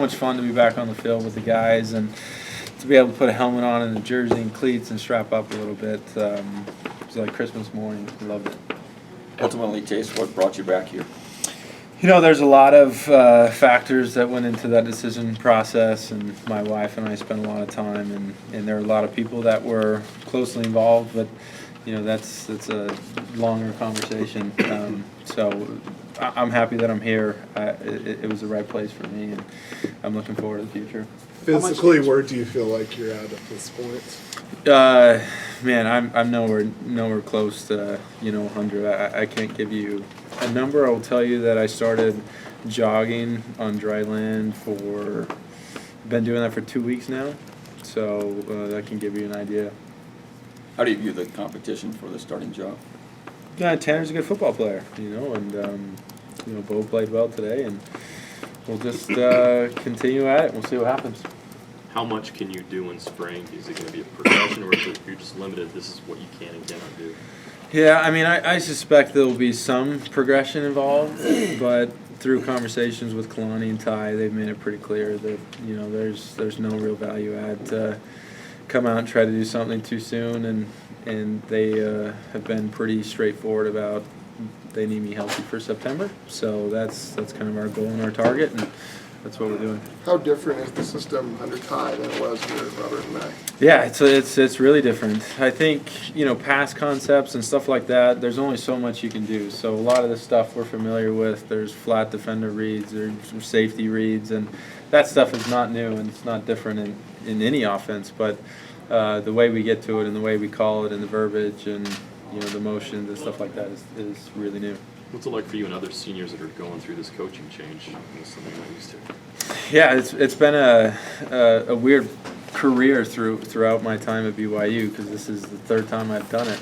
Much fun to be back on the field with the guys and to be able to put a helmet on and a jersey and cleats and strap up a little bit. It was like Christmas morning. I loved it. Ultimately, Chase, what brought you back here? There's a lot of factors that went into that decision process, and my wife and I spent a lot of time, and there are a lot of people that were closely involved, but that's a longer conversation. So I'm happy that I'm here. It was the right place for me, and I'm looking forward to the future. Physically, where do you feel like you're at this point? Man, I'm nowhere close to 100. I can't give you a number. I will tell you that I started jogging on dry land been doing that for 2 weeks now, so that can give you an idea. How do you view the competition for the starting job? Yeah, Tanner's a good football player, and Bo played well today, and we'll just continue at it. We'll see what happens. How much can you do in spring? Is it going to be a progression, or is it you're just limited? This is what you can and cannot do. Yeah, I mean, I suspect there will be some progression involved, but through conversations with Kalani and Ty, they've made it pretty clear that there's no real value add to come out and try to do something too soon, and they have been pretty straightforward about they need me healthy for September. So that's kind of our goal and our target, and that's what we're doing. How different is the system under Ty than it was under Robert and Mac? Yeah, it's really different. I think pass concepts and stuff like that. There's only so much you can do. So a lot of the stuff we're familiar with. There's flat defender reads, there's some safety reads, and that stuff is not new and it's not different in any offense. But the way we get to it and the way we call it and the verbiage and the motions and stuff like that is really new. What's it like for you and other seniors that are going through this coaching change? It's something I'm not used to. Yeah, it's been a weird career throughout my time at BYU because this is the third time I've done it.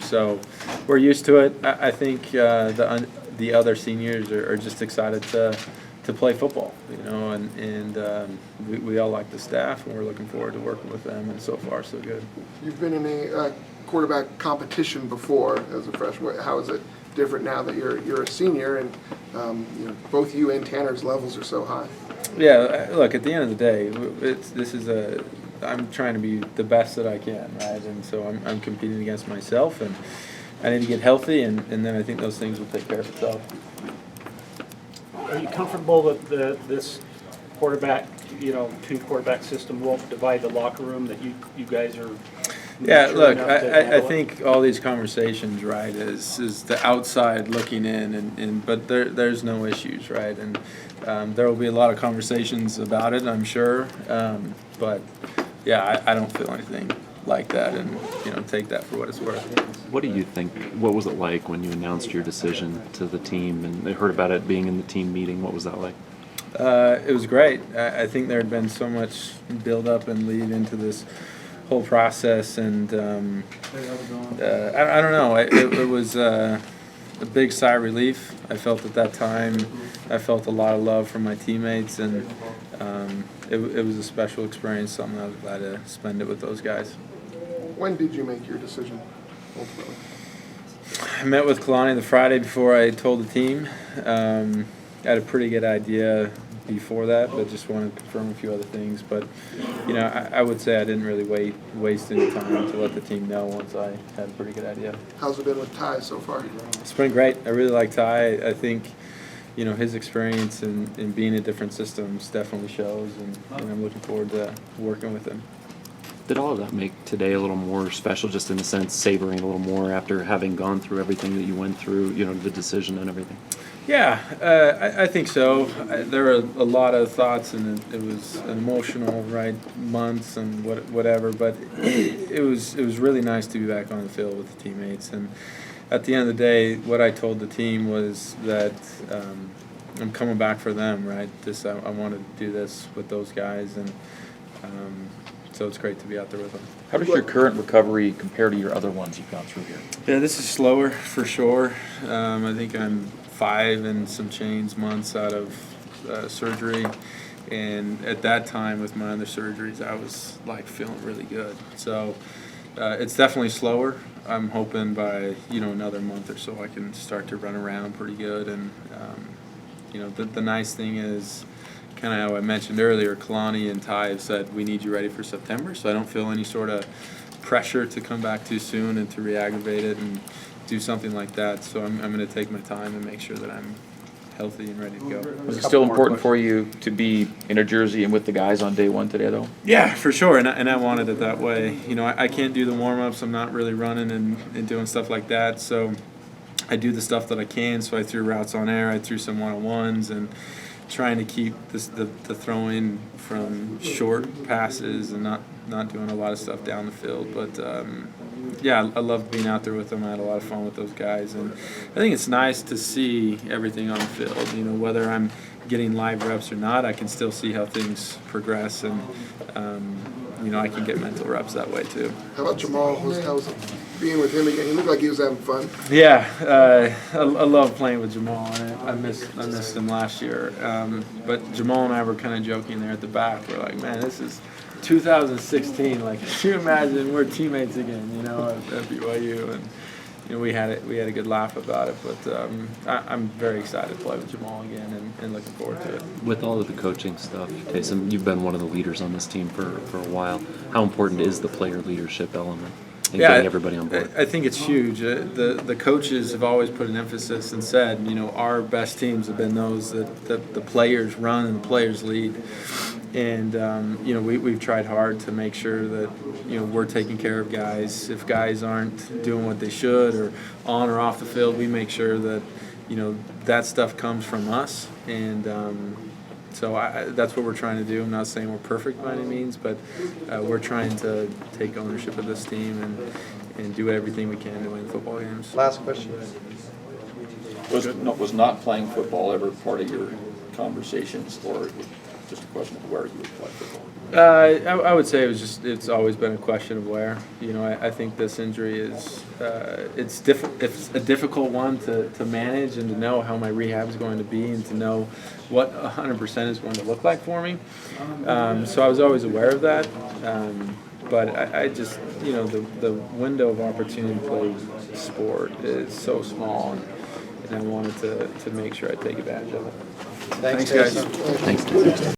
So we're used to it. I think the other seniors are just excited to play football, and we all like the staff, and we're looking forward to working with them. And so far, so good. You've been in a quarterback competition before as a freshman. How is it different now that you're a senior and both you and Tanner's levels are so high? Yeah, look, at the end of the day, I'm trying to be the best that I can, right? And so I'm competing against myself, and I need to get healthy, and then I think those things will take care of itself. Are you comfortable that this quarterback, two quarterback system won't divide the locker room, that you guys are? Yeah, look, I think all these conversations, right, is the outside looking in, but there's no issues, right, and there will be a lot of conversations about it, I'm sure, but yeah, I don't feel anything like that, and take that for what it's worth. What do you think? What was it like when you announced your decision to the team, and they heard about it being in the team meeting? What was that like? It was great. I think there had been so much build up and lead into this whole process, and I don't know. It was a big sigh of relief. I felt at that time. I felt a lot of love from my teammates, and it was a special experience. Something I was glad to spend it with those guys. When did you make your decision, ultimately? I met with Kalani the Friday before I told the team. I had a pretty good idea before that, but just wanted to confirm a few other things. But, I would say I didn't really waste any time to let the team know once I had a pretty good idea. How's it been with Ty so far? It's been great. I really like Ty. I think, his experience in being in different systems definitely shows, and I'm looking forward to working with him. Did all of that make today a little more special, just in a sense, savoring a little more after having gone through everything that you went through, the decision and everything? Yeah, I think so. There were a lot of thoughts, and it was an emotional, months and whatever. But it was really nice to be back on the field with the teammates. And at the end of the day, what I told the team was that I'm coming back for them. Right, I wanted to do this with those guys, and so it's great to be out there with them. How does your current recovery compare to your other ones you've gone through here? Yeah, this is slower for sure. I think I'm 5 and some change months out of surgery, and at that time with my other surgeries I was feeling really good, so it's definitely slower. I'm hoping by another month or so I can start to run around pretty good, and the nice thing is kind of how I mentioned earlier, Kalani and Ty have said we need you ready for September, so I don't feel any sort of pressure to come back too soon and to re-aggravate it and do something like that. So I'm going to take my time and make sure that I'm healthy and ready to go. Was it still important for you to be in a jersey and with the guys on day one today, though? Yeah, for sure, and I wanted it that way. You know, I can't do the warm-ups. I'm not really running and doing stuff like that, so I do the stuff that I can. So I threw routes on air, I threw some one-on-ones, and trying to keep the throwing from short passes and not doing a lot of stuff down the field. But yeah, I love being out there with them. I had a lot of fun with those guys, and I think it's nice to see everything on the field. You know, whether I'm getting live reps or not, I can still see how things progress, and you know, I can get mental reps that way too. How about Jamal? How was it being with him again? He looked like he was having fun. Yeah, I love playing with Jamal. I missed him last year. But Jamal and I were kind of joking there at the back. We're like, man, this is 2016. Like, can you imagine we're teammates again? You know, at BYU, and you know, we had a good laugh about it. But I'm very excited to play with Jamal again, and looking forward to it. With all of the coaching stuff, Taysom, you've been one of the leaders on this team for a while. How important is the player leadership element in getting everybody on board? I think it's huge. The coaches have always put an emphasis and said, you know, our best teams have been those that the players run and the players lead. And, you know, we've tried hard to make sure that, you know, we're taking care of guys. If guys aren't doing what they should or on or off the field, we make sure that, you know, that stuff comes from us. And so that's what we're trying to do. I'm not saying we're perfect by any means, but we're trying to take ownership of this team and do everything we can to win football games. Last question. Was not playing football ever part of your conversations, or just a question of where you would play football? I would say it's always been a question of where. You know, I think this injury is it's a difficult one to manage and to know how my rehab is going to be and to know what 100% is going to look like for me. So I was always aware of that. But I just, you know, the window of opportunity to play sport is so small, and I wanted to make sure I take advantage of it. Thanks, guys. Taysom. Thanks, Taysom.